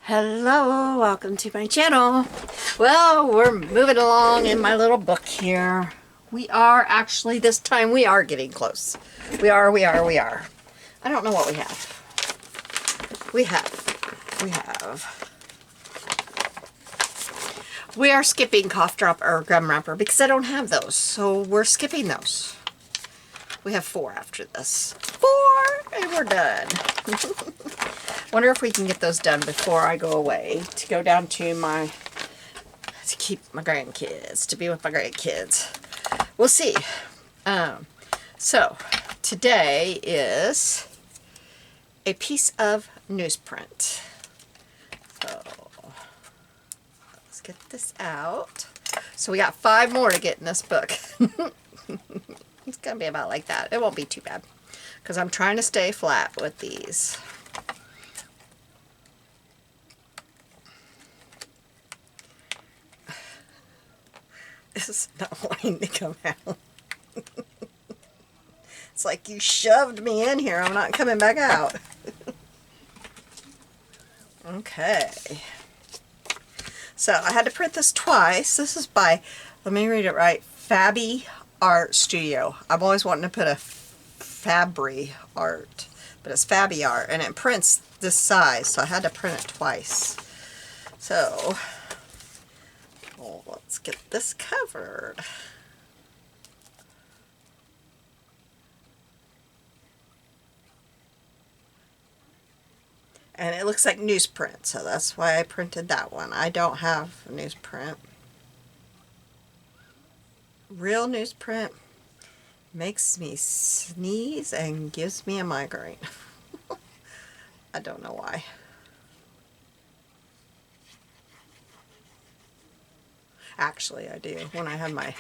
Hello, welcome to my channel. Well, we're moving along in my little book here. We are actually, this time we are getting close. We are. I don't know what we have. We are skipping cough drop or gum wrapper because I don't have those. So we're skipping those. We have 4 after this. 4 and we're done. Wonder if we can get those done before I go away to go down to keep my grandkids, to be with my grandkids. We'll see. So today is a piece of newsprint. So let's get this out. So we got 5 more to get in this book. It's gonna be about like that. It won't be too bad because I'm trying to stay flat with these. This is not wanting to come out. It's like you shoved me in here. I'm not coming back out. Okay. So I had to print this twice. This is by, let me read it right, Fabby Art Studio. I'm always wanting to put a Fabry Art, but it's Fabby Art, and it prints this size, so I had to print it twice. So, well, let's get this covered. And it looks like newsprint, so that's why I printed that one. I don't have newsprint. Real newsprint makes me sneeze and gives me a migraine. I don't know why. Actually, I do. When I had my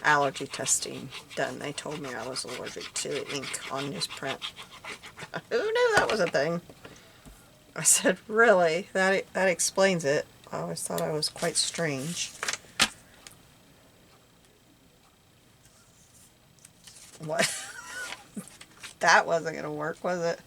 allergy testing done, they told me I was allergic to ink on newsprint. Who knew that was a thing? I said, really? That explains it. I always thought I was quite strange. What? That wasn't going to work, was it?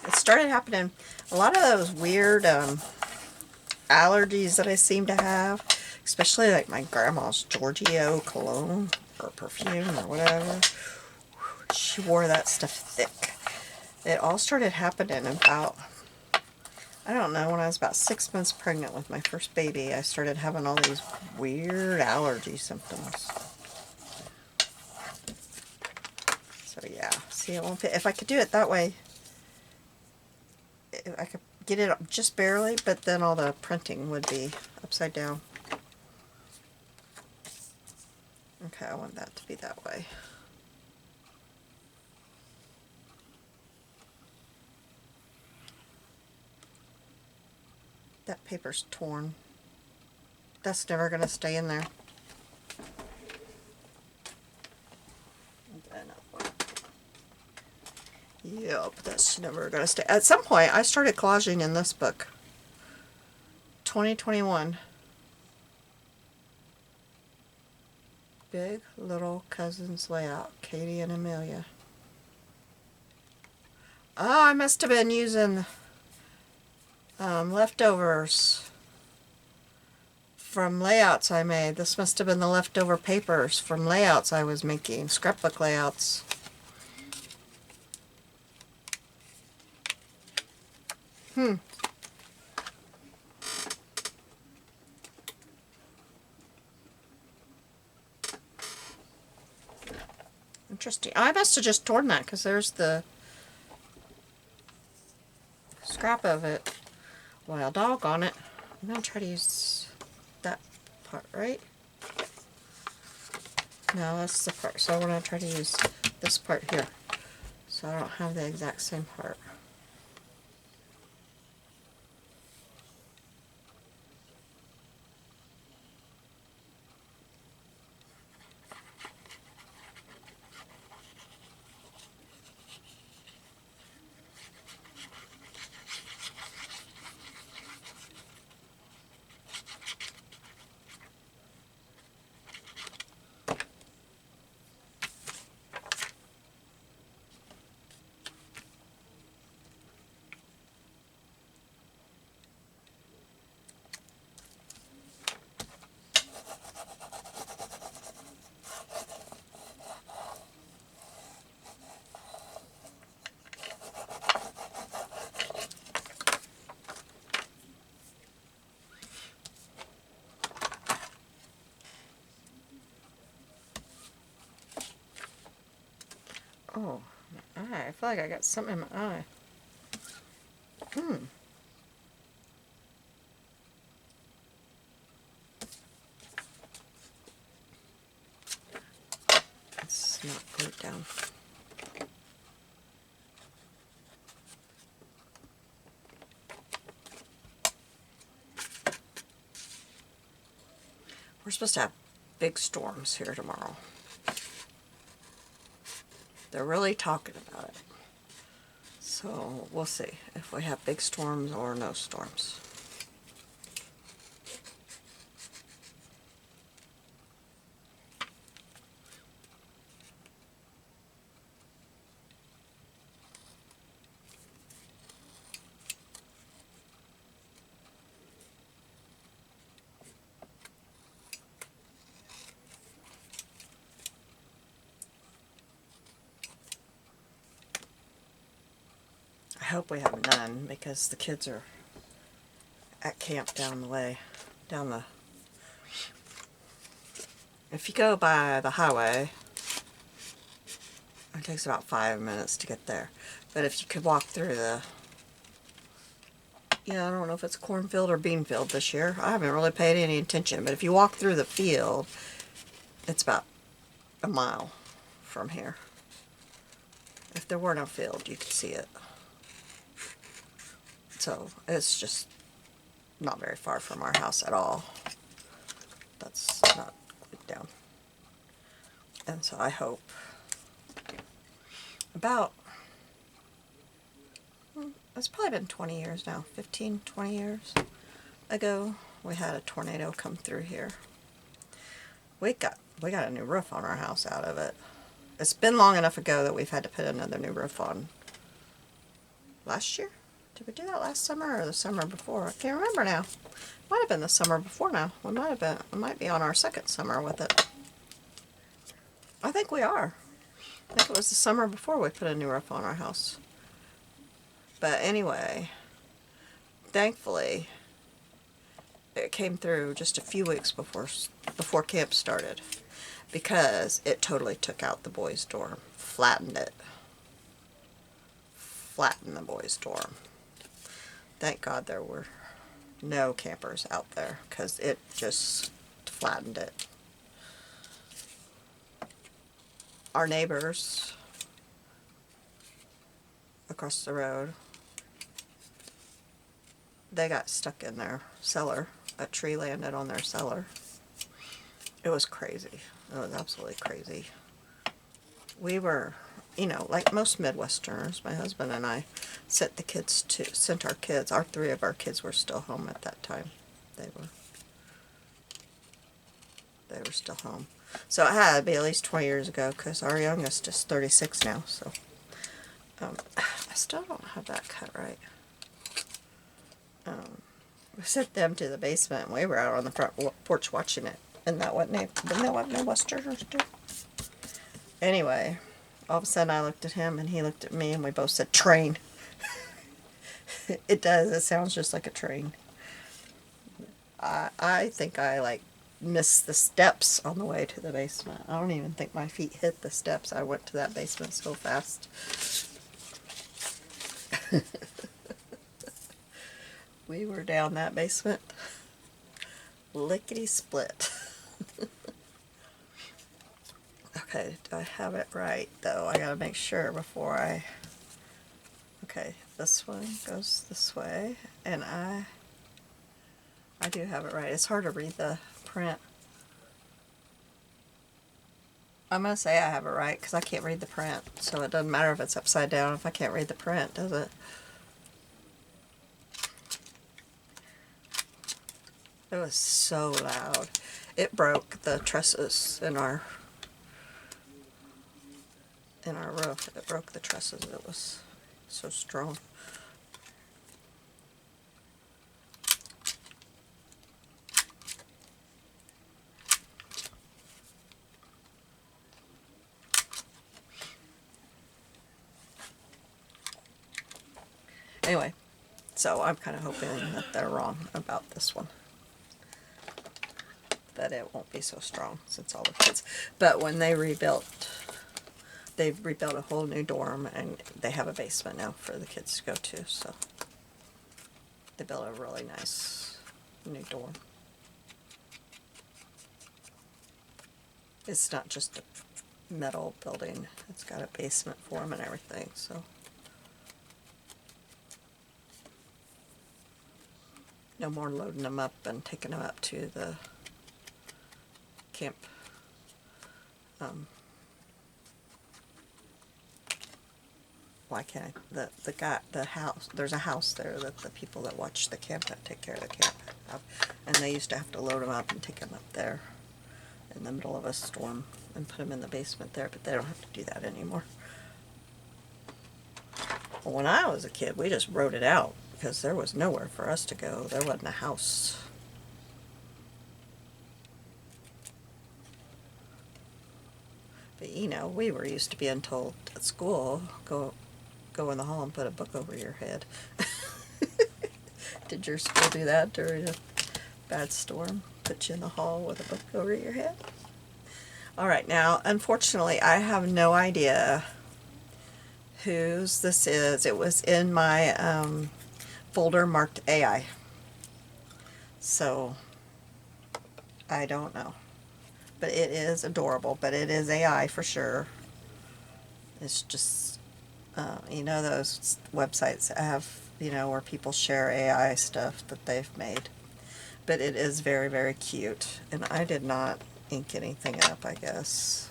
It started happening, a lot of those weird allergies that I seem to have, especially like my grandma's Giorgio cologne or perfume or whatever. She wore that stuff thick. It all started happening about, I don't know, when I was about 6 months pregnant with my first baby, I started having all these weird allergy symptoms. So yeah, see, it won't fit. If I could do it that way, I could get it up just barely, but then all the printing would be upside down. Okay, I want that to be that way. That paper's torn. That's never going to stay in there. Yep, that's never going to stay. At some point, I started collaging in this book. 2021. Big Little Cousins Layout. Katie and Amelia. Oh, I must have been using leftovers from layouts I made. This must have been the leftover papers from layouts I was making. Scrapbook layouts. Interesting. I must have just torn that because there's the scrap of it. Well, doggone it. I'm going to try to use that part, right? No, that's the part. So I'm going to try to use this part here. So I don't have the exact same part. Oh, my eye. I feel like I got something in my eye. It's not glued down. We're supposed to have big storms here tomorrow. They're really talking about it. So we'll see if we have big storms or no storms. I hope we have none because the kids are at camp down the way, if you go by the highway, it takes about 5 minutes to get there. But if you could walk through the, I don't know if it's cornfield or bean field this year. I haven't really paid any attention, but if you walk through the field, it's about a mile from here. If there were no field, you could see it. So it's just not very far from our house at all. That's not glued down. And so I hope about, it's probably been 20 years now, 15, 20 years ago, we had a tornado come through here. We got a new roof on our house out of it. It's been long enough ago that we've had to put another new roof on. Last year? Did we do that last summer or the summer before? I can't remember now. Might have been the summer before now. We might be on our second summer with it. I think we are. I think it was the summer before we put a new roof on our house. But anyway, thankfully, it came through just a few weeks before camp started, because it totally took out the boys' dorm, flattened it. Flattened the boys' dorm. Thank God there were no campers out there, because it just flattened it. Our neighbors across the road, they got stuck in their cellar. A tree landed on their cellar. It was crazy. It was absolutely crazy. We were, like most Midwesterners, my husband and I sent our kids, three of our kids were still home at that time. They were still home. So it had to be at least 20 years ago, because our youngest is 36 now, so. I still don't have that cut right. We sent them to the basement, and we were out on the front porch watching it. Isn't that what Midwesterners do? Anyway, all of a sudden I looked at him, and he looked at me, and we both said, train. It does. It sounds just like a train. I think I, missed the steps on the way to the basement. I don't even think my feet hit the steps. I went to that basement so fast. We were down that basement lickety-split. Okay, do I have it right, though? I gotta make sure before I... Okay, this one goes this way, and I do have it right. It's hard to read the print. I'm gonna say I have it right, because I can't read the print, so it doesn't matter if it's upside down if I can't read the print, does it? It was so loud. It broke the trusses in our roof. It broke the trusses. It was so strong. Anyway, so I'm kind of hoping that they're wrong about this one. That it won't be so strong since all the kids. But when they rebuilt they've rebuilt a whole new dorm, and they have a basement now for the kids to go to, so they built a really nice new dorm. It's not just a metal building, it's got a basement for them and everything, so no more loading them up and taking them up to the camp. Why can't I, the house, there's a house there that the people that watch the camp, that take care of the camp have, and they used to have to load them up and take them up there in the middle of a storm and put them in the basement there, but they don't have to do that anymore. Well, when I was a kid, we just rode it out because there was nowhere for us to go. There wasn't a house. But you know, we were used to being told at school, go in the hall and put a book over your head. Did your school do that during a bad storm? Put you in the hall with a book over your head? Alright, now, unfortunately, I have no idea whose this is. It was in my folder marked AI. So, I don't know. But it is adorable, but it is AI for sure. It's just, you know, those websites that have, you know, where people share AI stuff that they've made. But it is very, very cute. And I did not ink anything up, I guess.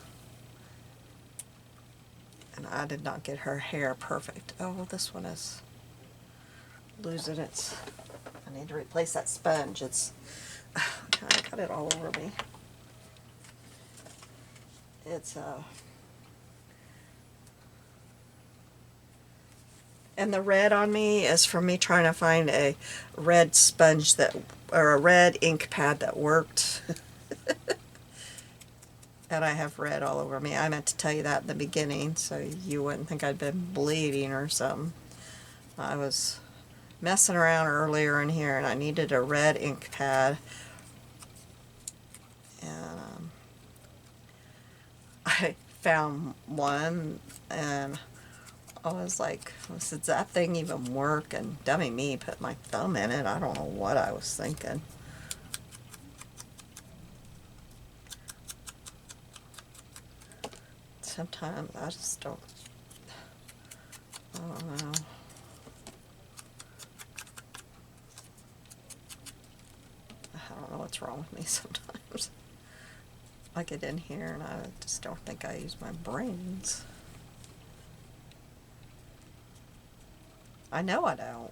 And I did not get her hair perfect. Oh, this one is losing its... I need to replace that sponge. It's... I got it all over me. It's and the red on me is from me trying to find a red sponge that, or a red ink pad that worked. And I have red all over me. I meant to tell you that in the beginning so you wouldn't think I'd been bleeding or something. I was messing around earlier in here and I needed a red ink pad. And I found one and I was like, does that thing even work? And dummy me, put my thumb in it. I don't know what I was thinking. Sometimes I just don't, I don't know. I don't know what's wrong with me sometimes. I get in here and I just don't think I use my brains. I know I don't.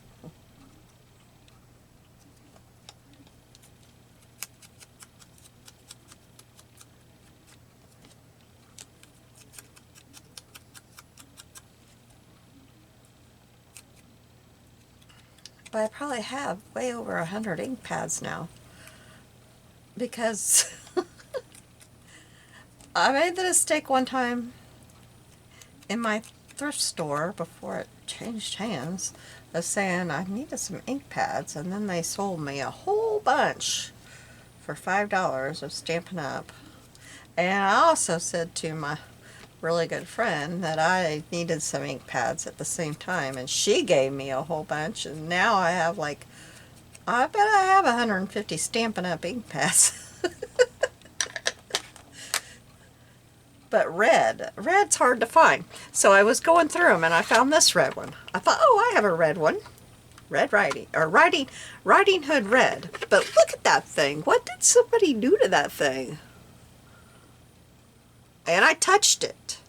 But I probably have way over 100 ink pads now. Because I made the mistake one time in my thrift store before it changed hands of saying I needed some ink pads, and then they sold me a whole bunch for $5 of Stampin' Up. And I also said to my really good friend that I needed some ink pads at the same time, and she gave me a whole bunch, and now I have like, I bet I have 150 Stampin' Up ink pads. But red's hard to find. So I was going through them and I found this red one. I thought, oh, I have a red one. Red Riding, or Riding Hood Red. But look at that thing. What did somebody do to that thing? And I touched it.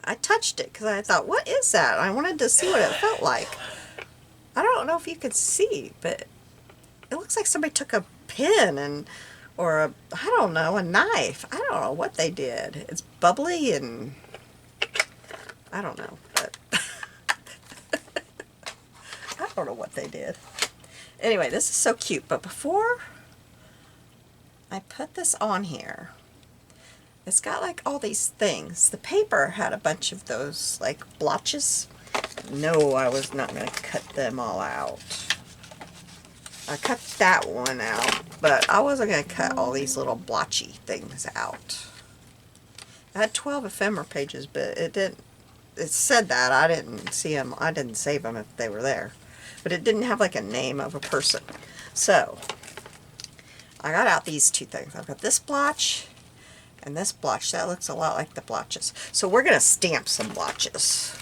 I touched it because I thought, what is that? I wanted to see what it felt like. I don't know if you could see, but it looks like somebody took a pin and, or a, I don't know, a knife. I don't know what they did. It's bubbly and I don't know, but I don't know what they did. Anyway, this is so cute, but before I put this on here, it's got like all these things. The paper had a bunch of those like blotches. No, I was not going to cut them all out. I cut that one out, but I wasn't going to cut all these little blotchy things out. I had 12 ephemera pages, but it didn't, it said that. I didn't see them. I didn't save them if they were there. But it didn't have like a name of a person. So, I got out these two things. I've got this blotch and this blotch. That looks a lot like the blotches. So we're going to stamp some blotches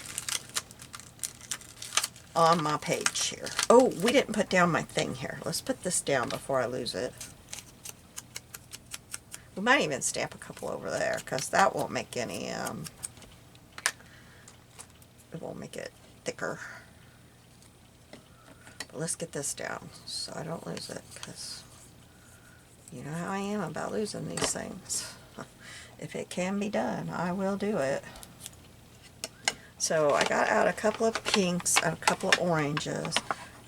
on my page here. Oh, we didn't put down my thing here. Let's put this down before I lose it. We might even stamp a couple over there because that won't make any, it won't make it thicker. But let's get this down so I don't lose it, because you know how I am about losing these things. If it can be done, I will do it. So I got out a couple of pinks and a couple of oranges.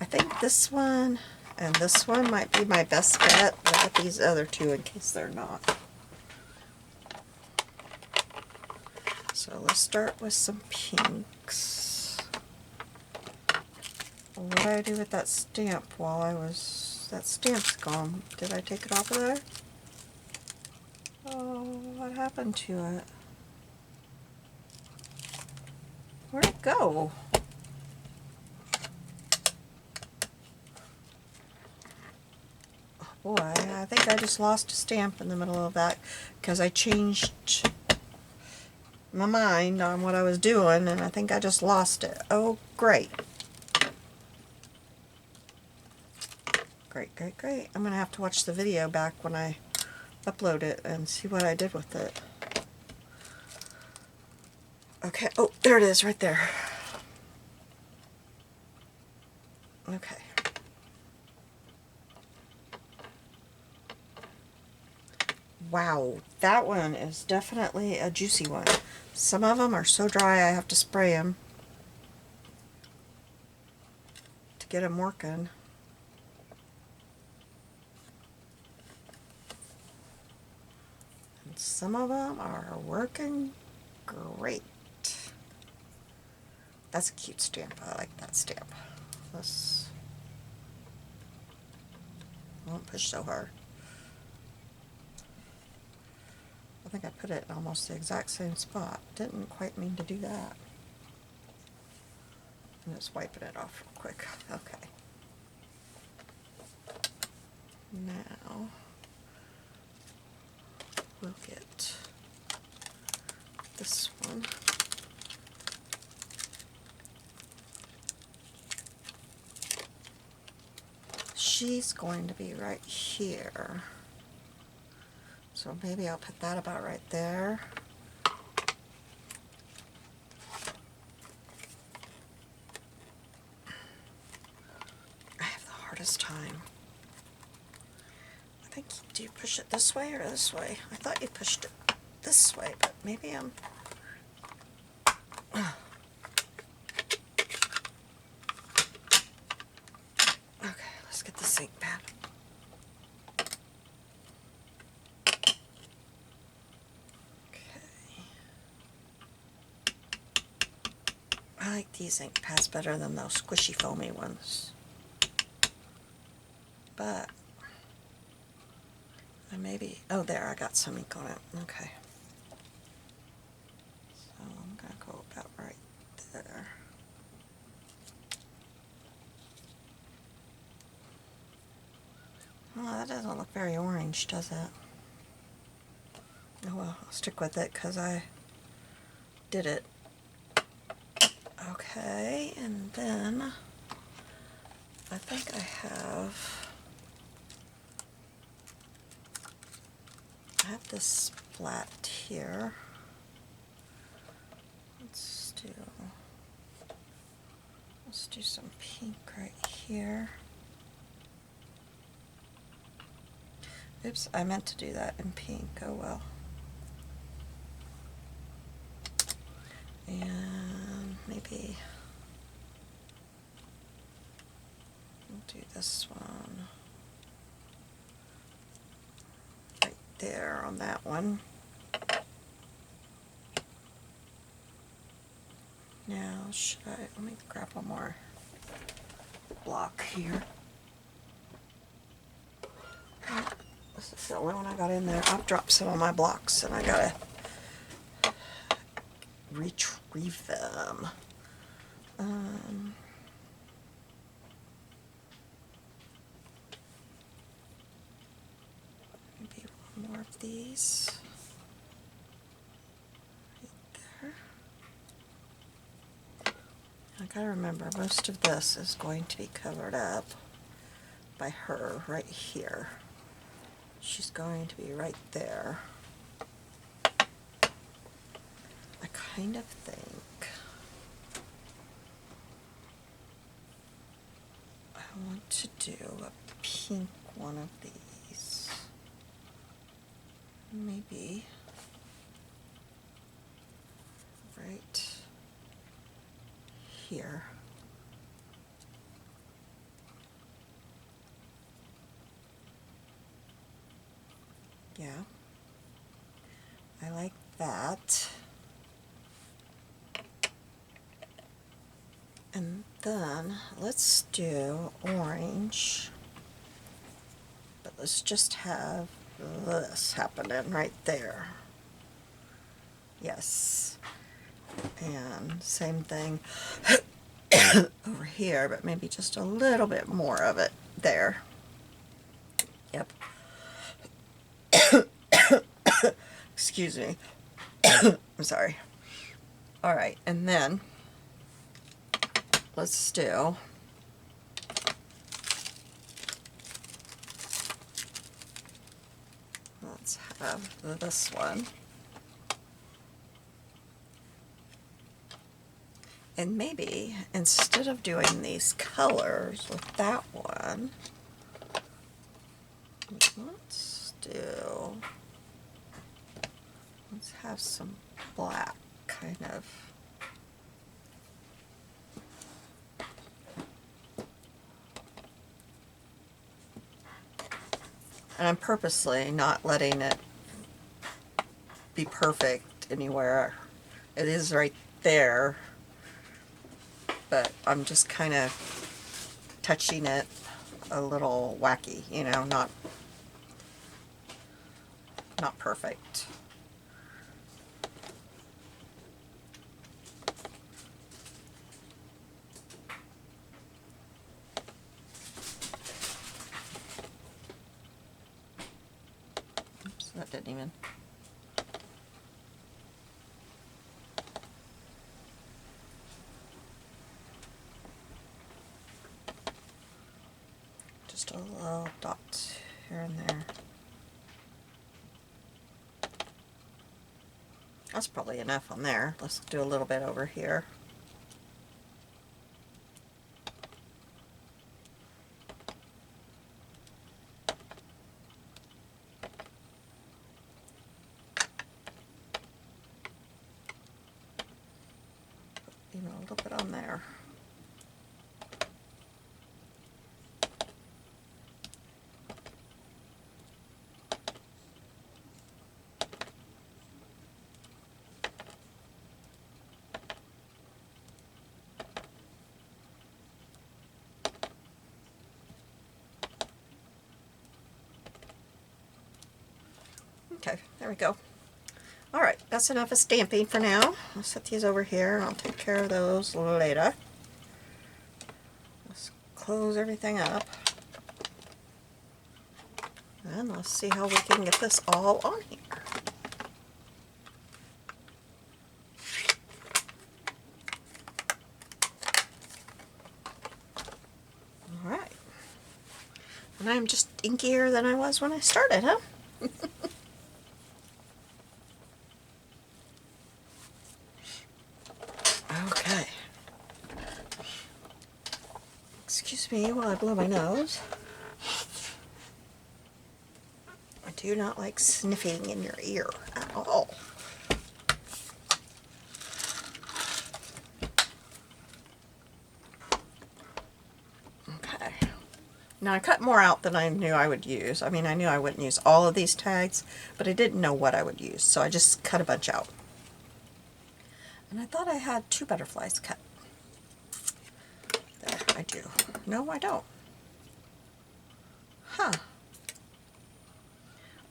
I think this one and this one might be my best bet. I'll get these other two in case they're not. So let's start with some pinks. What did I do with that stamp while I was... that stamp's gone. Did I take it off of there? Oh, what happened to it? Where'd it go? Oh boy, I think I just lost a stamp in the middle of that because I changed my mind on what I was doing, and I think I just lost it. Oh, great. Great, great, great. I'm going to have to watch the video back when I upload it and see what I did with it. Okay, oh, there it is, right there. Okay. Wow, that one is definitely a juicy one. Some of them are so dry I have to spray them to get them working. And some of them are working great. That's a cute stamp. I like that stamp. Let's... I won't push so hard. I think I put it in almost the exact same spot. Didn't quite mean to do that. I'm just wiping it off real quick. Okay. Now we'll get this one. She's going to be right here. So maybe I'll put that about right there. I have the hardest time. I think, do you push it this way or this way? I thought you pushed it this way, but maybe I'm... Okay, let's get the ink pad. I like these ink pads better than those squishy foamy ones. But I maybe, oh there, I got some ink on it. Okay. So I'm going to go about right there. Well, that doesn't look very orange, does it? Oh well, I'll stick with it because I did it. Okay, and then I think I have this splat here. Let's do some pink right here. Oops, I meant to do that in pink. Oh well. And maybe we'll do this one right there on that one. Now, let me grab one more block here. This is the only one I got in there. I've dropped some of my blocks and I gotta retrieve them. Maybe one more of these. Right there. I gotta remember, most of this is going to be covered up by her right here. She's going to be right there. I kind of think I want to do a pink one of these. Maybe right here. Yeah, I like that. And then let's do orange, but let's just have this happening right there. Yes. And same thing over here, but maybe just a little bit more of it there. Yep. Excuse me. I'm sorry. All right, and then let's do let's have this one. And maybe instead of doing these colors with that one, let's have some black kind of. And I'm purposely not letting it be perfect anywhere. It is right there, but I'm just kind of touching it a little wacky, you know, not perfect. Oops, that didn't even. Just a little dot here and there. That's probably enough on there. Let's do a little bit over here. Even a little bit on there. Okay, there we go. Alright, that's enough of stamping for now. I'll set these over here and I'll take care of those later. Let's close everything up. And let's see how we can get this all on here. Alright. And I'm just inkier than I was when I started, huh? Okay. Excuse me while I blow my nose. I do not like sniffing in your ear at all. Okay. Now I cut more out than I knew I would use. I mean, I knew I wouldn't use all of these tags, but I didn't know what I would use, so I just cut a bunch out. And I thought I had 2 butterflies cut. There, I do. No, I don't. Huh.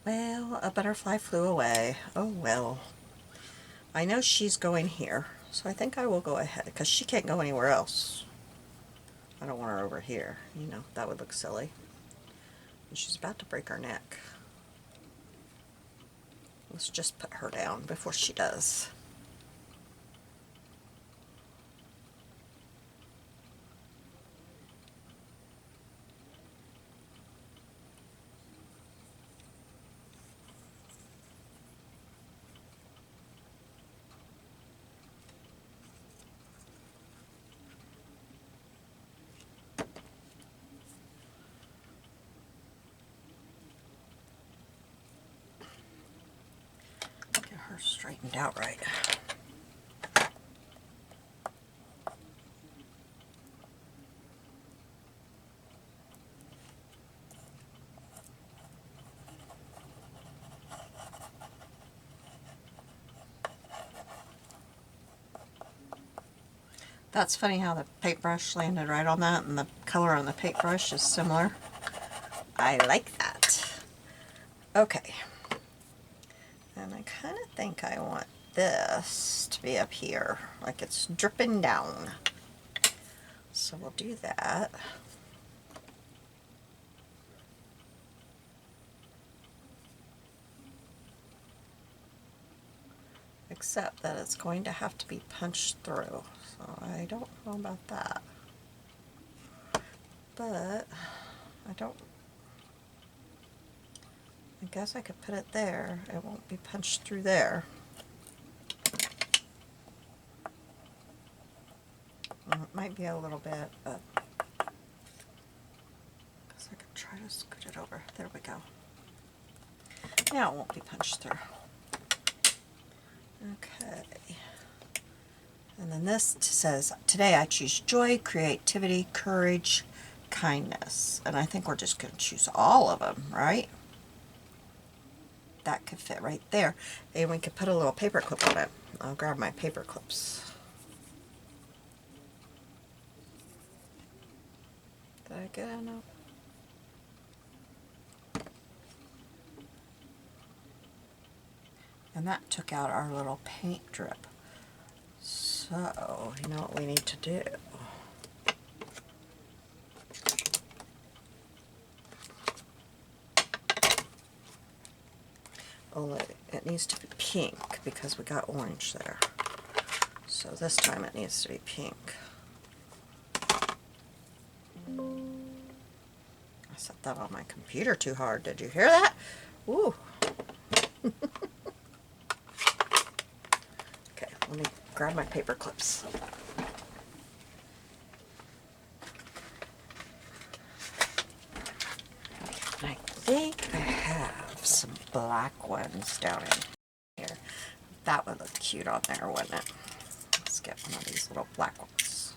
Well, a butterfly flew away. Oh well. I know she's going here, so I think I will go ahead, because she can't go anywhere else. I don't want her over here, you know, that would look silly. And she's about to break her neck. Let's just put her down before she does. Get her straightened out right. That's funny how the paintbrush landed right on that, and the color on the paintbrush is similar. I like that. Okay. And I kind of think I want this to be up here, like it's dripping down. So we'll do that. Except that it's going to have to be punched through. So I don't know about that. But I guess I could put it there. It won't be punched through there. Well, it might be a little bit, but I guess I could try to scoot it over. There we go. Now it won't be punched through. Okay. And then this says, today I choose joy, creativity, courage, kindness. And I think we're just going to choose all of them, right? That could fit right there. And we could put a little paper clip on it. I'll grab my paper clips. Did I get enough? And that took out our little paint drip. So, you know what we need to do? Oh, it needs to be pink because we got orange there. So this time it needs to be pink. I set that on my computer too hard. Did you hear that? Ooh. Okay, let me grab my paper clips. I think I have some black ones down in here. That would look cute on there, wouldn't it? Let's get one of these little black ones.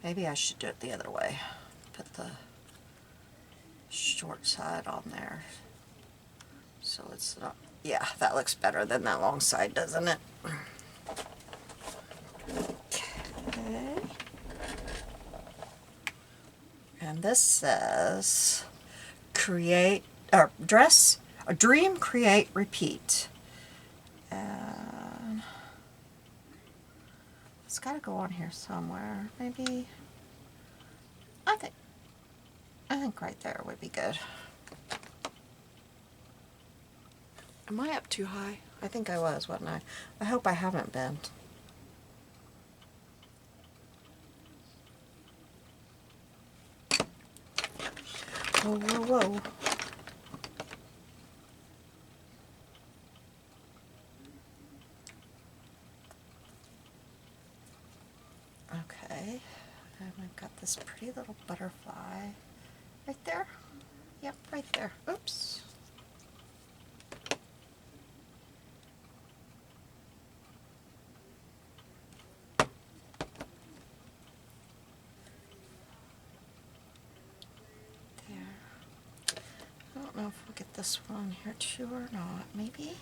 Maybe I should do it the other way. Put the short side on there. So it's not, yeah, that looks better than that long side, doesn't it? Okay. And this says, create, or dress, a dream, create, repeat. And it's got to go on here somewhere. Maybe, I think right there would be good. Am I up too high? I think I was, wasn't I? I hope I haven't been. Whoa, whoa, whoa. Okay, and I've got this pretty little butterfly right there. Yep, right there. Oops. I don't know if we'll get this one on here too or not. Maybe.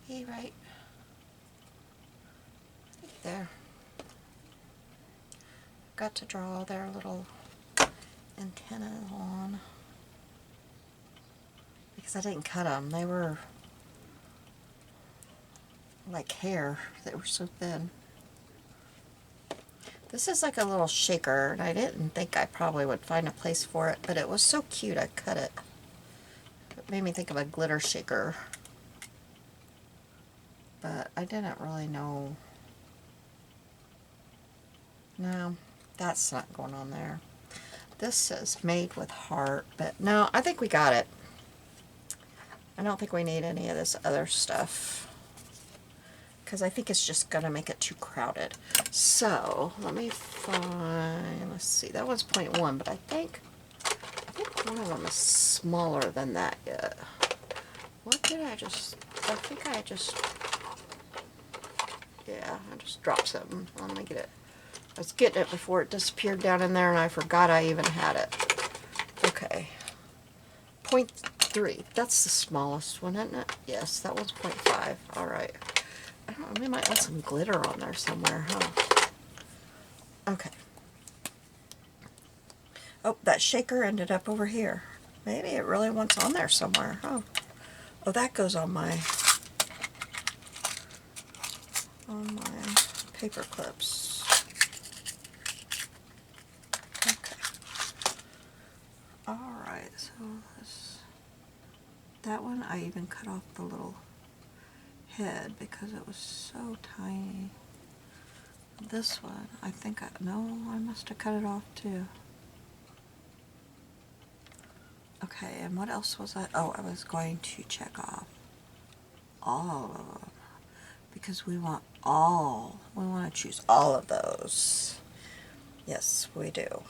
maybe right there. Got to draw their little antenna on because I didn't cut them. They were like hair. They were so thin. This is like a little shaker, and I didn't think I probably would find a place for it, but it was so cute I cut it. It made me think of a glitter shaker, but I didn't really know. No, that's not going on there. This says made with heart, but no, I think we got it. I don't think we need any of this other stuff because I think it's just gonna make it too crowded. So let me find, let's see, that one's 0.1, but I think one of them is smaller than that yet. What did I just, I think I just, yeah, I just dropped something. Let me get it. I was getting it before it disappeared down in there and I forgot I even had it. Okay. 0.3. That's the smallest one, isn't it? Yes, that one's 0.5. Alright. I don't know, we might want some glitter on there somewhere, huh? Okay. Oh, that shaker ended up over here. Maybe it really wants on there somewhere, huh? Oh, that goes on my paper clips. Okay. Alright, so that one I even cut off the little head because it was so tiny. This one, I think no, I must have cut it off too. Okay, and what else was I? Oh, I was going to check off all of them because we want to choose all of those. Yes, we do.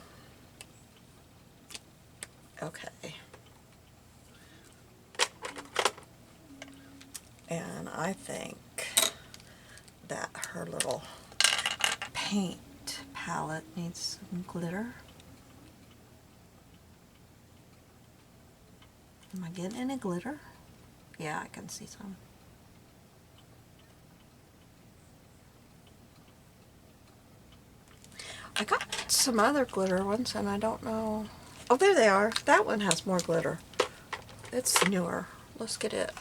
Okay. And I think that her little paint palette needs some glitter. Am I getting any glitter? Yeah, I can see some. I got some other glitter ones and I don't know. Oh, there they are. That one has more glitter. It's newer. Let's get it.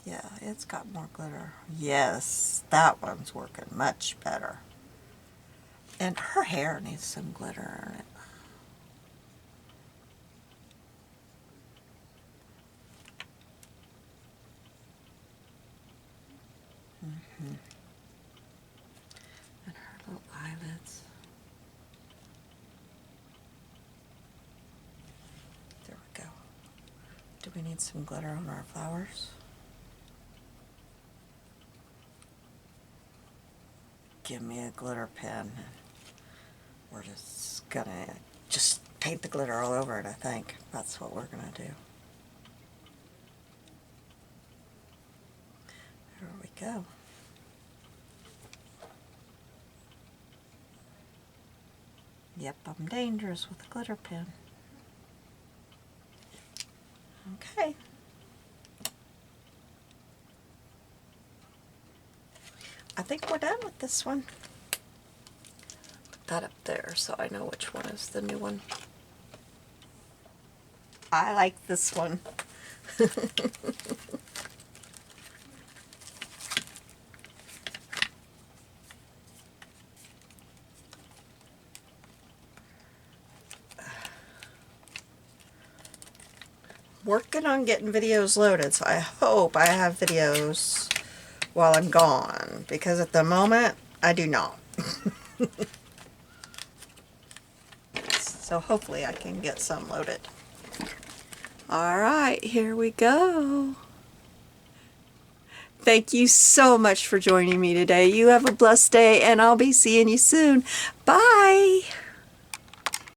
Yeah, it's got more glitter. Yes, that one's working much better. And her hair needs some glitter in it. And her little eyelids. There we go. Do we need some glitter on our flowers? Give me a glitter pen. We're just gonna paint the glitter all over it, I think. That's what we're gonna do. There we go. Yep, I'm dangerous with a glitter pen. Okay. I think we're done with this one. Put that up there so I know which one is the new one. I like this one. Working on getting videos loaded, so I hope I have videos while I'm gone, because at the moment I do not. So hopefully I can get some loaded. Alright, here we go. Thank you so much for joining me today. You have a blessed day and I'll be seeing you soon. Bye!